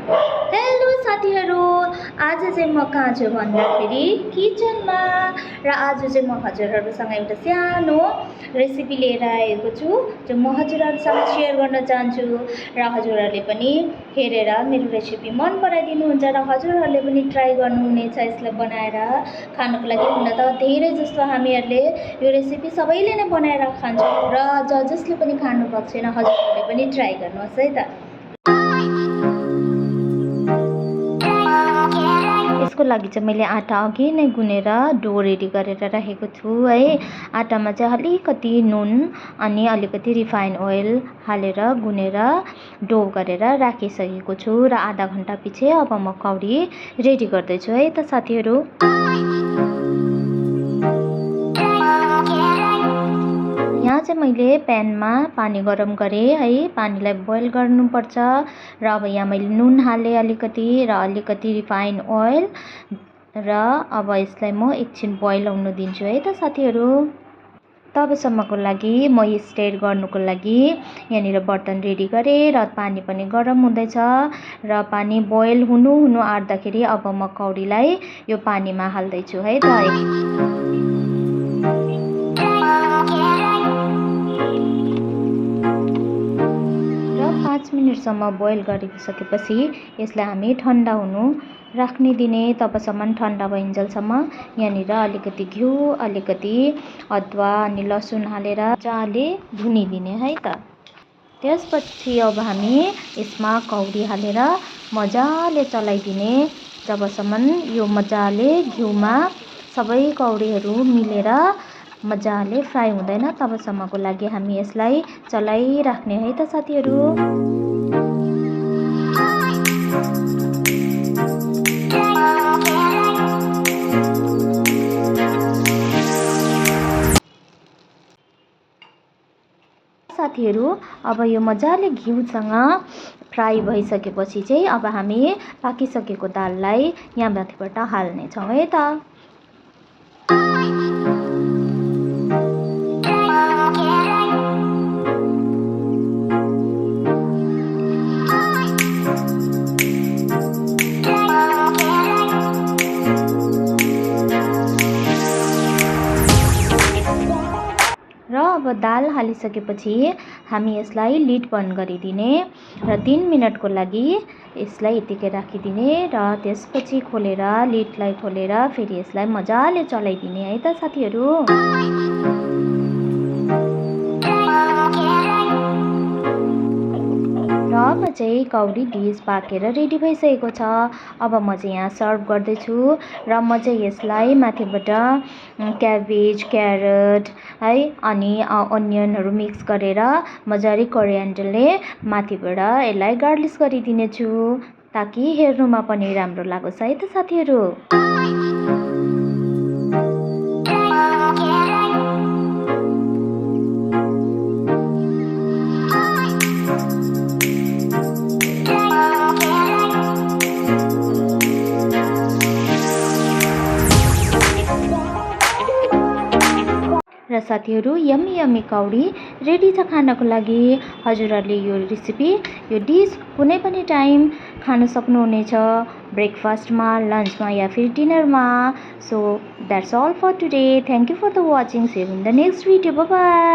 Hello साथीहरू, आज चाहिँ म कहाँ छु भन्दाखेरि किचनमा। र आज चाहिँ म हजुरहरूसँग एउटा सानो रेसिपी लिएर आएको छु जो म हजुरहरूसँग सेयर गर्न चाहन्छु। र हजुरहरूले पनि हेरेर मेरो रेसिपी मन पराइदिनुहुन्छ र हजुरहरूले पनि ट्राई गर्नुहुनेछ यसलाई बनाएर खानको लागि। हुन त धेरै जस्तो हामीहरूले यो रेसिपी सबैले नै बनाएर खान्छौँ र जसले पनि खानु भएको छैन हजुरहरूले पनि ट्राई गर्नुहोस् है त। यसको लागि चाहिँ मैले आटा अघि नै गुनेर डो रेडी गरेर राखेको छु है। आटामा चाहिँ अलिकति नुन अनि अलिकति रिफाइन ओइल हालेर गुनेर डो गरेर राखिसकेको छु र आधा घन्टा पछि अब म कौडी रेडी गर्दैछु है त साथीहरू। यहाँ चाहिँ मैले प्यानमा पानी गरम गरेँ है। पानीलाई बोइल गर्नुपर्छ र अब यहाँ मैले नुन हालेँ अलिकति र अलिकति रिफाइन ओइल र अब यसलाई म एकछिन बोइल हुन दिन्छु है त साथीहरू। तबसम्मको लागि म स्टिर गर्नुको लागि यहाँनिर बर्तन रेडी गरेँ र पानी पनि गरम हुँदैछ र पानी बोइल हुनु आँट्दाखेरि अब म कौडीलाई यो पानीमा हाल्दैछु है त। 5 मिनटसम्म बोइल गरिसकेपछि यसलाई हामी ठन्डा हुनु राख्ने दिने। तबसम्म ठन्डा भइन्जेलसम्म यहाँनिर अलिकति घिउ अलिकति अदुवा अनि लसुन हालेर मजाले भुनिदिने है त। त्यसपछि अब हामी यसमा कौडी हालेर मजाले चलाइदिने जबसम्म यो मजाले घिउमा सबै कौडीहरू मिलेर मजाले फ्राई हुँदैन तबसम्मको लागि हामी यसलाई चलाइराख्ने है त साथीहरू। साथीहरू अब यो मजाले घिउसँग फ्राई भइसकेपछि चाहिँ अब हामी पाकिसकेको दाललाई यहाँ माथिबाट हाल्नेछौँ है त। र अब दाल हालिसकेपछि हामी यसलाई लिड बन्द गरिदिने र 3 मिनटको लागि यसलाई यतिकै राखिदिने र त्यसपछि खोलेर लिडलाई खोलेर फेरि यसलाई मजाले चलाइदिने है त साथीहरू। र अब चाहिँ कौडी डिस पाकेर रेडी भइसकेको छ। अब म चाहिँ यहाँ सर्भ गर्दैछु र म चाहिँ यसलाई माथिबाट क्याबेज क्यारट है अनि अनियनहरू मिक्स गरेर मजाले कोरिएन्डरले माथिबाट यसलाई गार्निस गरिदिनेछु ताकि हेर्नुमा पनि राम्रो लागोस् है त साथीहरू। र साथीहरू यम्मी कौडी रेडी छ खानको लागि। हजुरहरूले यो रेसिपी यो डिस कुनै पनि टाइम खान सक्नुहुनेछ, ब्रेकफास्टमा, लन्चमा या फिर डिनरमा। So that's all for today. Thank you for the watching. See you in the next video. Bye by.